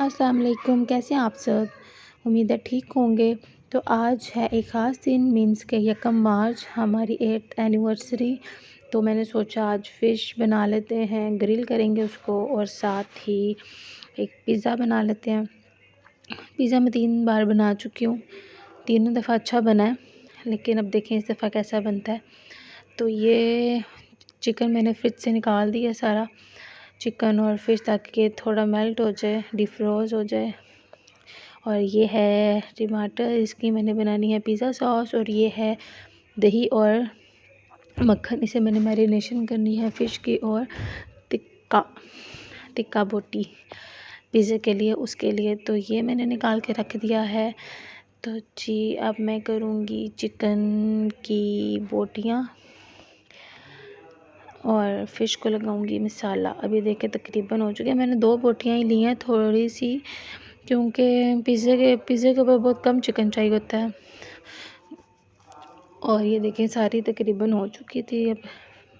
अस्सलाम वालेकुम, कैसे हैं आप सब। उम्मीद है ठीक होंगे। तो आज है एक ख़ास दिन, मीन्स के 1 मार्च हमारी 8th एनिवर्सरी। तो मैंने सोचा आज फ़िश बना लेते हैं, ग्रिल करेंगे उसको और साथ ही एक पिज़्ज़ा बना लेते हैं। पिज़्ज़ा मैं 3 बार बना चुकी हूँ, तीनों दफ़ा अच्छा बना है, लेकिन अब देखें इस दफ़ा कैसा बनता है। तो ये चिकन मैंने फ्रिज से निकाल दिया सारा चिकन और फिश, ताकि थोड़ा मेल्ट हो जाए, डिफ्रोज़ हो जाए। और ये है टमाटर, इसकी मैंने बनानी है पिज़्ज़ा सॉस। और ये है दही और मक्खन, इसे मैंने मैरिनेशन करनी है फ़िश की। और टिक्का टिक्का बोटी पिज़्ज़ा के लिए, उसके लिए तो ये मैंने निकाल के रख दिया है। तो जी अब मैं करूँगी चिकन की बोटियाँ और फ़िश को लगाऊंगी मसाला। अभी देखें तकरीबन हो चुके हैं, मैंने 2 बोटियाँ ही ली हैं थोड़ी सी, क्योंकि पिज़्ज़े के ऊपर बहुत कम चिकन चाहिए होता है। और ये देखें सारी तकरीबन हो चुकी थी। अब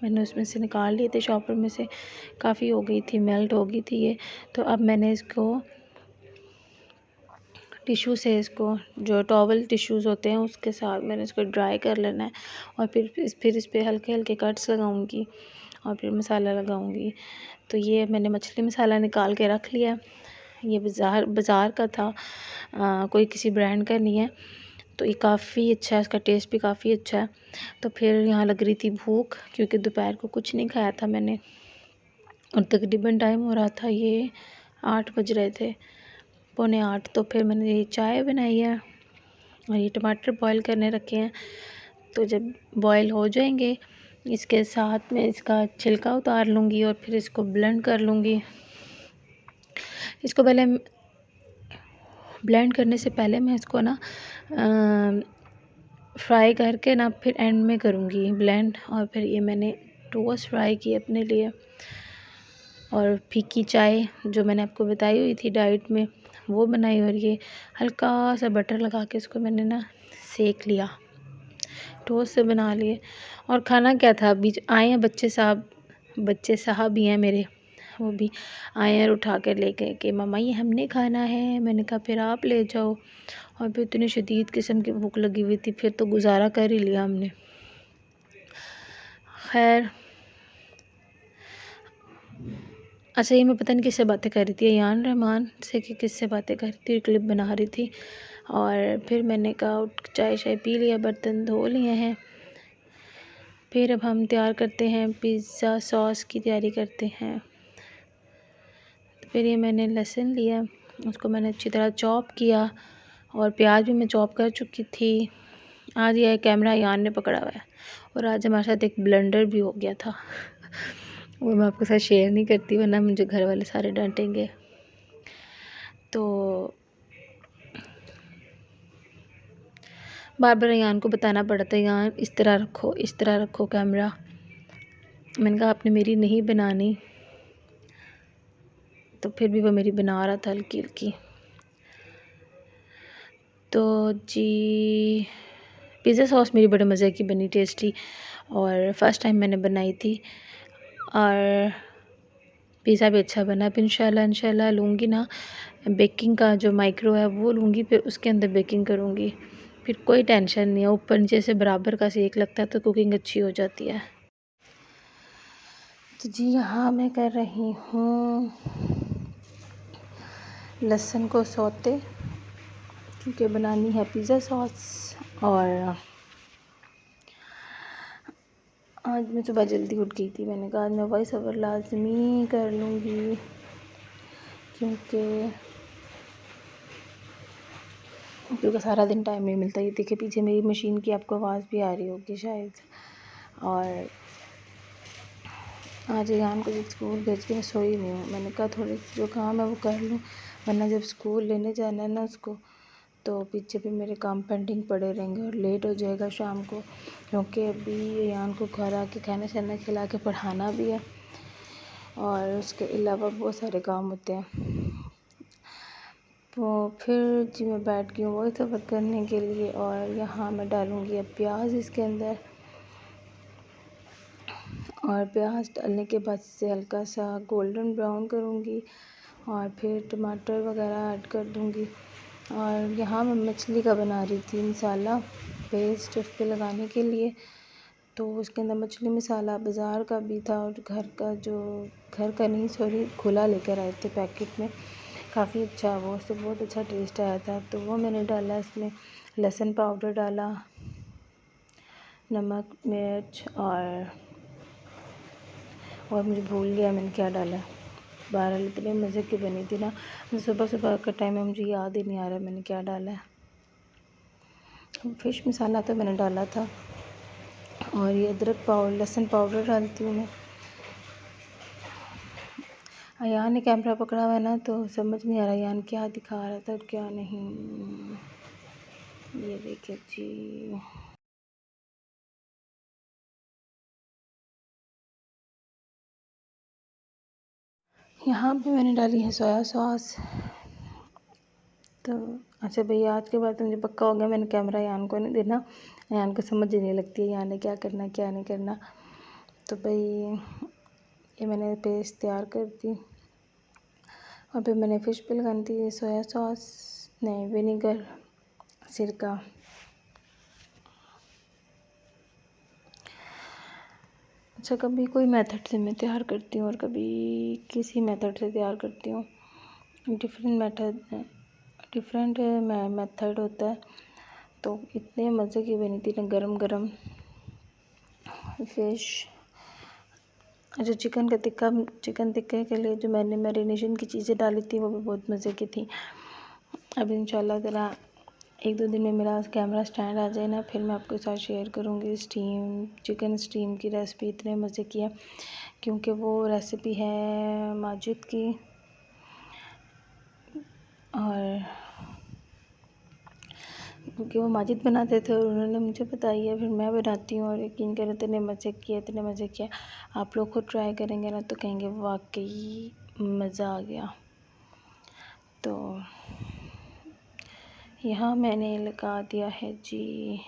मैंने उसमें से निकाल लिए थे शॉपर में से, काफ़ी हो गई थी, मेल्ट हो गई थी ये। तो अब मैंने इसको टिशू से, इसको जो टॉवल टिश्यूज़ होते हैं उसके साथ मैंने इसको ड्राई कर लेना है। और फिर इस पर हल्के हल्के कट्स लगाऊंगी और फिर मसाला लगाऊंगी। तो ये मैंने मछली मसाला निकाल के रख लिया। ये बाज़ार का था, कोई किसी ब्रांड का नहीं है। तो ये काफ़ी अच्छा है, इसका टेस्ट भी काफ़ी अच्छा है। तो फिर यहाँ लग रही थी भूख, क्योंकि दोपहर को कुछ नहीं खाया था मैंने, और तकरीबन टाइम हो रहा था ये 8 बज रहे थे, 7:45। तो फिर मैंने ये चाय बनाई है और ये टमाटर बॉईल करने रखे हैं। तो जब बॉईल हो जाएंगे, इसके साथ में इसका छिलका उतार लूँगी और फिर इसको ब्लेंड कर लूँगी। इसको पहले ब्लेंड करने से पहले मैं इसको ना फ्राई करके ना फिर एंड में करूँगी ब्लेंड। और फिर ये मैंने टोस्ट फ्राई की अपने लिए, और फीकी चाय जो मैंने आपको बताई हुई थी डाइट में वो बनाई। और ये हल्का सा बटर लगा के इसको मैंने ना सेक लिया, टोस्ट से बना लिए। और खाना क्या था, बीच आए हैं बच्चे साहब भी हैं मेरे, वो भी आए हैं उठा कर ले गए कि मम्मा ये हमने खाना है। मैंने कहा फिर आप ले जाओ। और फिर इतनी शदीद किस्म की भूख लगी हुई थी, फिर तो गुजारा कर ही लिया हमने। खैर, अच्छा ये मैं पता नहीं किससे बातें कर रही थी, यान रहमान से कि किससे बातें कर रही थी, क्लिप बना रही थी। और फिर मैंने कहा उठ चाय शाय पी लिया, बर्तन धो लिए हैं। फिर अब हम तैयार करते हैं, पिज़्ज़ा सॉस की तैयारी करते हैं। तो फिर ये मैंने लहसुन लिया, उसको मैंने अच्छी तरह चॉप किया, और प्याज भी मैं चॉप कर चुकी थी। आज ये कैमरा यान ने पकड़ा हुआ है, और आज हमारे साथ एक ब्लेंडर भी हो गया था वो मैं आपके साथ शेयर नहीं करती, वरना मुझे घर वाले सारे डांटेंगे। तो बार बार यान को बताना पड़ा था, यान इस तरह रखो, इस तरह रखो कैमरा। मैंने कहा आपने मेरी नहीं बनानी, तो फिर भी वो मेरी बना रहा था हल्की हल्की। तो जी पिज़्ज़ा सॉस मेरी बड़े मज़े की बनी, टेस्टी, और फर्स्ट टाइम मैंने बनाई थी। और पिज़्ज़ा भी अच्छा बना। अब इंशाल्लाह लूँगी ना, बेकिंग का जो माइक्रो है वो लूँगी, फिर उसके अंदर बेकिंग करूँगी। फिर कोई टेंशन नहीं है, ऊपर नीचे से बराबर का सेक लगता है तो कुकिंग अच्छी हो जाती है। तो जी यहाँ मैं कर रही हूँ लहसुन को सौते, क्योंकि बनानी है पिज़्ज़ा सॉस। और आज मैं सुबह जल्दी उठ गई थी, मैंने कहा आज मैं वॉइस ओवर लाजमी कर लूँगी, क्योंकि सारा दिन टाइम नहीं मिलता। ये देखिए पीछे मेरी मशीन की आपको आवाज़ भी आ रही होगी शायद। और आज ईरान को जब स्कूल भेज के मैं सोई नहीं हूँ, मैंने कहा थोड़े जो काम है वो कर लूँ, वरना जब स्कूल लेने जाना है ना उसको, तो पीछे भी मेरे काम पेंडिंग पड़े रहेंगे और लेट हो जाएगा शाम को, क्योंकि अभी ईरान को घर आके खाना शाना खिला के पढ़ाना भी है, और उसके अलावा बहुत सारे काम होते हैं। तो फिर जी मैं बैठ गई हूँ वॉइस ओवर करने के लिए। और यहाँ मैं डालूँगी अब प्याज इसके अंदर, और प्याज डालने के बाद इसे हल्का सा गोल्डन ब्राउन करूँगी। और फिर टमाटर वगैरह ऐड कर दूँगी। और यहाँ मैं मछली का बना रही थी मसाला पेस्ट उस पर लगाने के लिए, तो उसके अंदर मछली मसाला बाज़ार का भी था और घर का नहीं सॉरी खुला लेकर आए थे पैकेट में, काफ़ी अच्छा वो, उससे बहुत अच्छा टेस्ट आया था। तो वो मैंने डाला, इसमें लहसुन पाउडर डाला, नमक मिर्च और मुझे भूल गया मैंने क्या डाला। बहरहाल इतने मज़े की बनी थी ना, सुबह सुबह का टाइम में मुझे याद ही नहीं आ रहा मैंने क्या डाला है। फ़िश मसाला तो मैंने डाला था, और ये अदरक पाउडर लहसुन पाउडर डालती हूँ मैं। अयान ने कैमरा पकड़ा हुआ है ना, तो समझ नहीं आ रहा अयान क्या दिखा रहा था और क्या नहीं। ये देखिए जी, यहाँ पे मैंने डाली है सोया सॉस। तो अच्छा भैया, आज के बाद तो मुझे पक्का हो गया मैंने कैमरा अयान को नहीं देना, अयान को समझ ही नहीं लगती है अयान ने क्या करना क्या नहीं करना। तो भाई ये मैंने पेस्ट तैयार कर दी, और फिर मैंने फ़िश पे लगानी थी सोया सॉस, नहीं विनेगर, सिरका। अच्छा, कभी कोई मेथड से मैं तैयार करती हूँ और कभी किसी मेथड से तैयार करती हूँ, डिफरेंट मेथड होता है। तो इतने मज़े की बनी थी ना गरम गरम फ़िश। जो चिकन टिक्के के लिए जो मैंने मैरिनेशन की चीज़ें डाली थी वो भी बहुत मज़े की थी। अब इंशाल्लाह ताला 1-2 दिन में मेरा कैमरा स्टैंड आ जाए ना, फिर मैं आपके साथ शेयर करूँगी चिकन स्टीम की रेसिपी। इतने मज़े की है, क्योंकि वो रेसिपी है माजिद की, और क्योंकि वो माजिद बनाते थे और उन्होंने मुझे बताई है, फिर मैं बनाती हूँ और यकीन करें इतने मज़े किए। आप लोग खुद ट्राई करेंगे ना तो कहेंगे वाकई मज़ा आ गया। तो यहाँ मैंने लगा दिया है जी,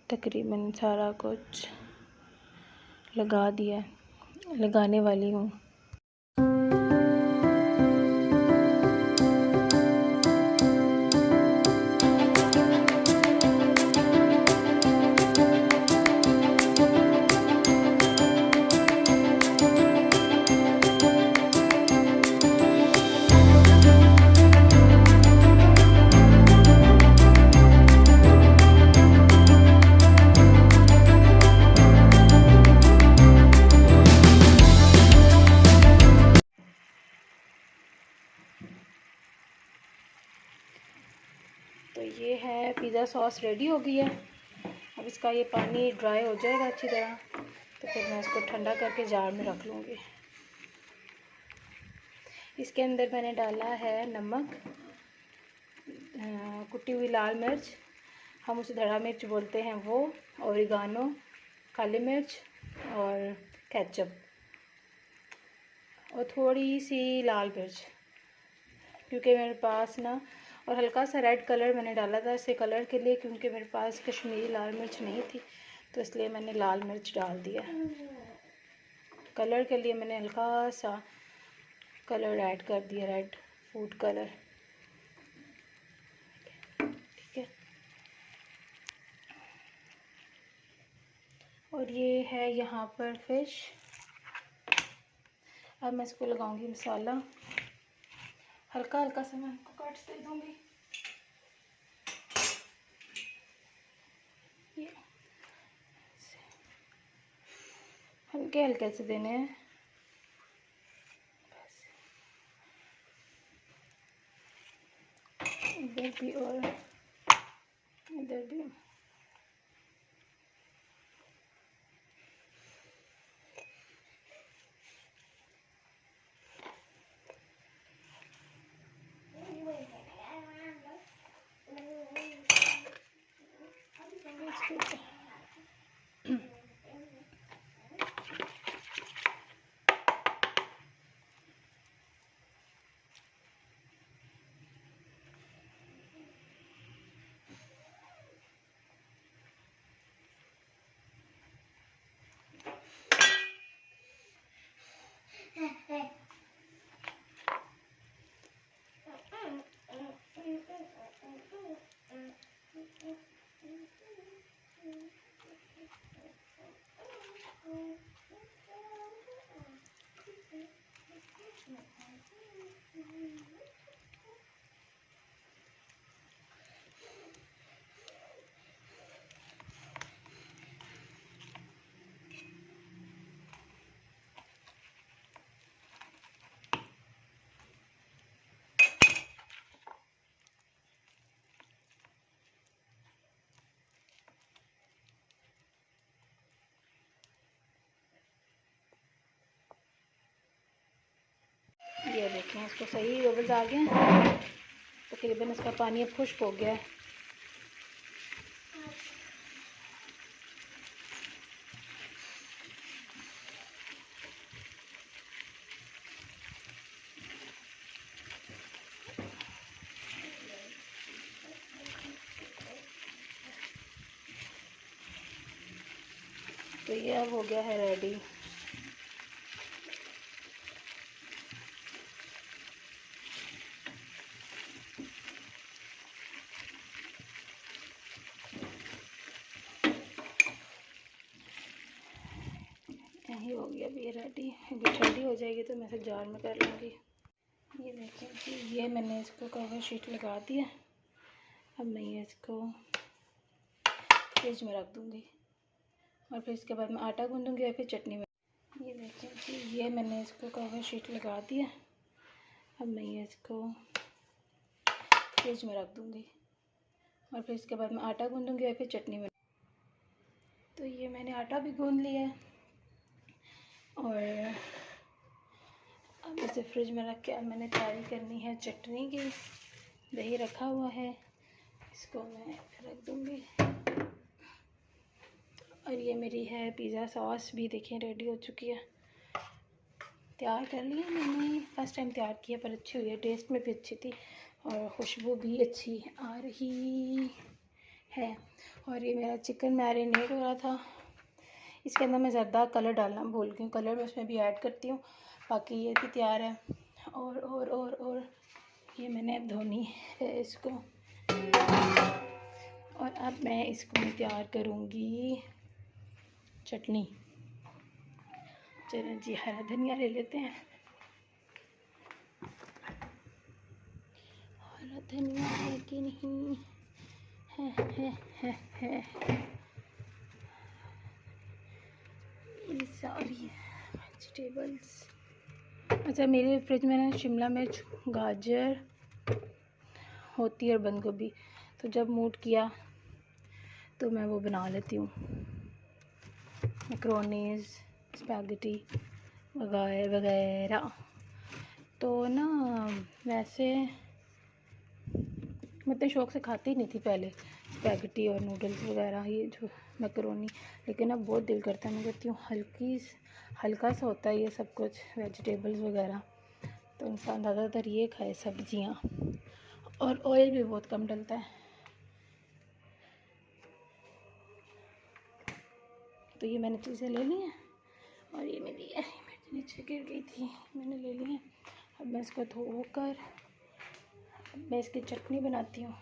तकरीबन सारा कुछ लगा दिया, लगाने वाली हूँ। तो ये है पिज़्ज़ा सॉस रेडी हो गई है। अब इसका ये पानी ड्राई हो जाएगा अच्छी तरह, तो फिर मैं इसको ठंडा करके जार में रख लूँगी। इसके अंदर मैंने डाला है नमक, कुटी हुई लाल मिर्च, हम उसे धड़ा मिर्च बोलते हैं वो, ओरिगानो, काली मिर्च और केचप, और थोड़ी सी लाल मिर्च, क्योंकि मेरे पास ना, और हल्का सा रेड कलर मैंने डाला था इसे कलर के लिए, क्योंकि मेरे पास कश्मीरी लाल मिर्च नहीं थी, तो इसलिए मैंने लाल मिर्च डाल दिया। कलर के लिए मैंने हल्का सा कलर ऐड कर दिया, रेड फूड कलर, ठीक है। और ये है यहाँ पर फ़िश। अब मैं इसको लगाऊंगी मसाला, हल्का हल्का सा मैं इसको कट दे दूँगी। हल्के हल्के से देने हैं, इधर भी और इधर भी। ये देखें, इसको सही बबल्स आ गए हैं। तकरीबन इसका पानी अब खुश्क हो गया है। तो ये अब हो गया है रेडी। यही हो गया अभी ये रेडी। अभी ठंडी हो जाएगी तो मैं इसे जार में कर लूँगी। ये देखें कि ये मैंने इसको कवर शीट लगा दिया। अब मैं ये इसको फ्रिज में रख दूँगी और फिर इसके बाद मैं आटा गूँधूँगी और फिर चटनी में। ये देखें कि ये मैंने इसको कवर शीट लगा दिया। अब मैं ये इसको फ्रिज में रख दूँगी और फिर इसके बाद मैं आटा गूँधूँगी और फिर चटनी में। तो ये मैंने आटा भी गूँध लिया है और अब इसे फ्रिज में रख के अब मैंने तैयारी करनी है चटनी की। दही रखा हुआ है, इसको मैं रख दूँगी। और ये मेरी है पिज़्ज़ा सॉस भी देखें रेडी हो चुकी है। तैयार कर लिया मैंने, फ़र्स्ट टाइम तैयार किया पर अच्छी हुई है, टेस्ट में भी अच्छी थी और खुशबू भी अच्छी आ रही है। और ये मेरा चिकन मैरिनेट हो रहा था। इसके अंदर मैं ज़्यादा कलर डालना भूल गई हूँ, कलर मैं उसमें भी ऐड करती हूँ। बाकी ये भी तैयार है। और ये मैंने अब धोनी है इसको। और अब मैं इसको तैयार करूँगी चटनी। चलो जी, हरा धनिया ले लेते हैं। हरा धनिया है कि नहीं? है। ये सारी वेजिटेबल्स। अच्छा, मेरे फ्रिज में ना शिमला मिर्च, गाजर होती है और बंद गोभी, तो जब मूड किया तो मैं वो बना लेती हूँ, मैक्रोनीज, स्पैगेटी वगैरह वगैरह। तो ना वैसे मैं इतने शौक़ से खाती नहीं थी पहले स्पैगेटी और नूडल्स वगैरह, ये जो मैक्रोनी, लेकिन अब बहुत दिल करता है। मैं कहती हूँ हल्का सा होता है ये सब कुछ वेजिटेबल्स वगैरह, तो इंसान ज़्यादातर ये खाए सब्जियाँ, और ऑयल भी बहुत कम डलता है। तो ये मैंने चीज़ें ले ली हैं और ये मेरी नीचे गिर गई थी, मैंने ले ली है। अब मैं इसको धोकर मैं इसकी चटनी बनाती हूँ।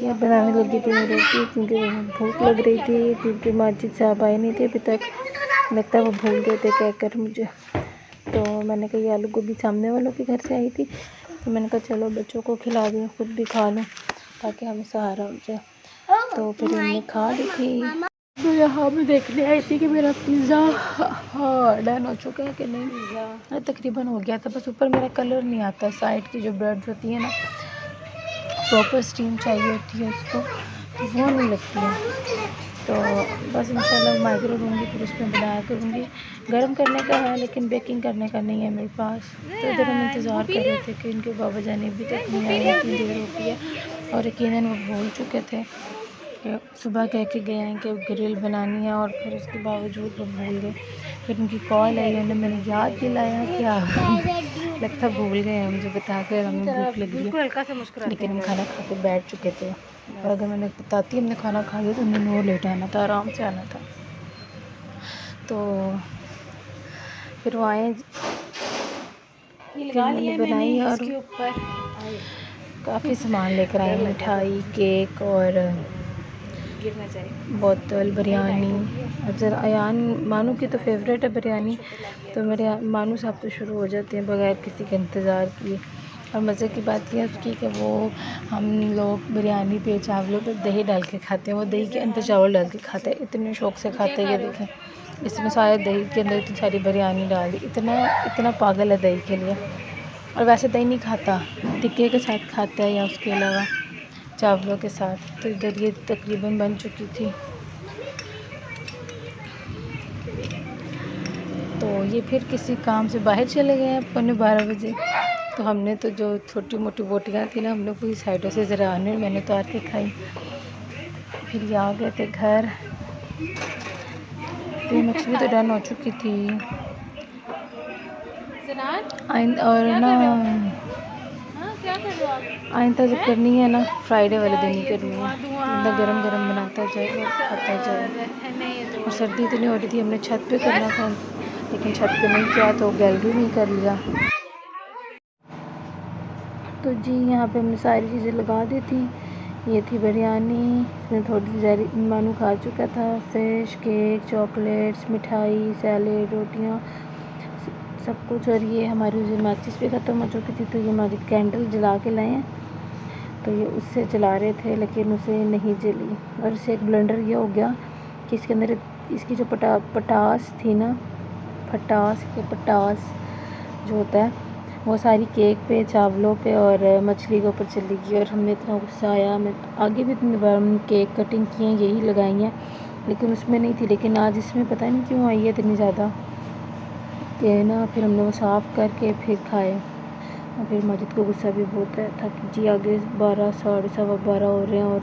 ये बनाने लगी थी मैं रोटी, क्योंकि भूख लग रही थी, क्योंकि माजिद साहब आए नहीं थे अभी तक। लगता है वो भूल गए थे कहकर मुझे। तो मैंने कहा ये आलू गोभी सामने वालों के घर से आई थी, तो मैंने कहा चलो बच्चों को खिला दूँ, खुद भी खा लूँ ताकि हमें सहारा हो जाए। तो फिर इन्होंने खा ली थी। तो यहाँ मैं देखने आई थी कि मेरा पिज़्ज़ा डन हो चुका है कि नहीं। पिज़्ज़ा तकरीबन हो गया था, बस ऊपर मेरा कलर नहीं आता। साइड की जो ब्रेड्स होती है ना, प्रॉपर स्टीम चाहिए होती है उसको, तो वो नहीं लगती है। तो बस इंशाल्लाह माइक्रो लूँगी, फिर उसमें बनाया करूँगी। गर्म करने का है लेकिन बेकिंग करने का नहीं है मेरे पास। तो इधर हम इंतज़ार कर रहे थे कि इनके बाबा जाने अभी तक नहीं आए हैं, इतनी देर हो गई है। और यकीनन वो भूल चुके थे कि सुबह कह के गए हैं कि ग्रिल बनानी है, और फिर उसके बावजूद वो भूल गए। फिर उनकी कॉल आई, उन्होंने मैंने याद दिलाया क्या लगता भूल गए हैं मुझे बता कर, हमें भूख लग रही है, लेकिन हम खाना खा के बैठ चुके थे। और अगर मैंने बताती हमने खाना खा लिया तो उन्होंने और लेट आना था, आराम से आना था। तो फिर वो आए, मैंने बनाई और काफ़ी सामान लेकर आए, मिठाई, केक और बोतल बिरयानी। अब ज़रा अयान मानू की तो फेवरेट है बिरयानी, तो मेरे मानू साहब तो शुरू हो जाते हैं बगैर किसी के इंतज़ार किए। और मज़े की बात यह उसकी कि वो हम लोग बिरयानी पे चावलों पे दही डाल के खाते हैं, वो दही के अंदर चावल डाल के खाते हैं, इतने शौक़ से खाते हैं। ये देखें, इसमें शायद दही के अंदर इतनी सारी बिरयानी डाल दी, इतना पागल है दही के लिए। और वैसे दही नहीं खाता, टिक्के के साथ खाता है या उसके अलावा चावलों के साथ। तो इधर ये तकरीबन बन चुकी थी। तो ये फिर किसी काम से बाहर चले गए हैं 11:15 बजे। तो हमने तो जो छोटी मोटी बोटियाँ थी ना, हमने पूरी साइडों से ज़रा आने, मैंने तो आके खाई। फिर ये आ गए थे घर। तो ये मछली तो डन हो चुकी थी। और ना आइंदा जब करनी है ना, फ्राइडे वाले दिन ही करनी है। बंदा गरम गरम बनाता जाए और खाता जाए। और सर्दी इतनी हो रही थी, हमने छत पे करना था, लेकिन छत पे नहीं किया तो गैलरी में ही कर लिया। तो जी यहाँ पे हमने सारी चीज़ें लगा दी थी। ये थी बिरयानी, इसमें थोड़ी सी मानू खा चुका था। फ़िश, केक, चॉकलेट्स, मिठाई, सैलेड, रोटियाँ, सब कुछ। और ये हमारी उस दिन माचिस भी ख़त्म हो चुकी थी, तो ये माजिद कैंडल जला के लाए हैं। तो ये उससे जला रहे थे, लेकिन उसे नहीं जली। और इससे एक ब्लेंडर ये हो गया कि इसके अंदर इसकी जो पटास थी ना, पटास जो होता है, वो सारी केक पे, चावलों पे और मछली के ऊपर चली गई। और हमें इतना गुस्सा आया। मैं आगे भी इतनी बार केक कटिंग की हैं, यही लगाई हैं, लेकिन उसमें नहीं थी। लेकिन आज इसमें पता नहीं क्यों आई है इतनी ज़्यादा कि ना, फिर हमने वो साफ़ करके फिर खाए। और फिर माजिद को गुस्सा भी बहुत है था कि जी आगे 12 साढ़े 12:15 हो रहे हैं और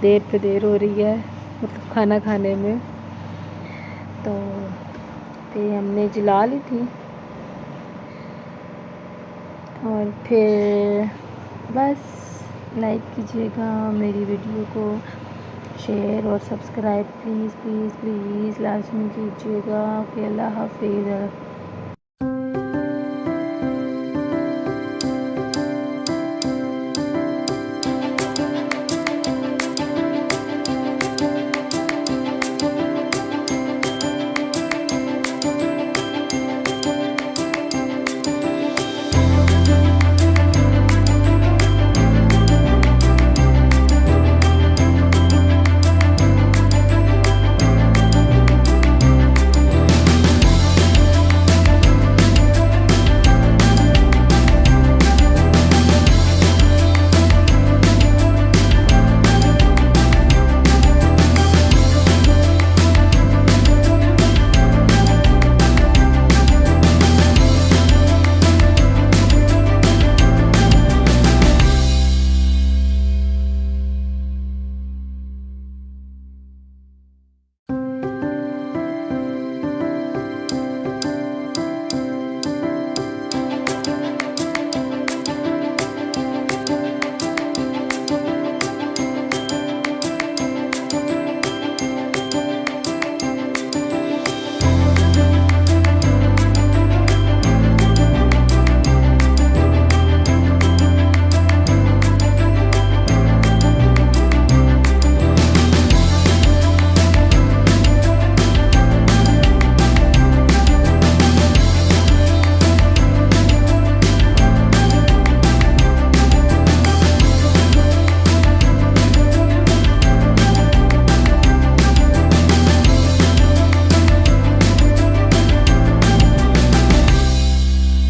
देर पे देर हो रही है, मतलब खाना खाने में। तो फिर हमने जला ली थी। और फिर बस लाइक कीजिएगा मेरी वीडियो को, शेयर और सब्सक्राइब प्लीज़ प्लीज़ प्लीज़ लाजमी कीजिएगा। ओके, अल्लाह हाफिज़।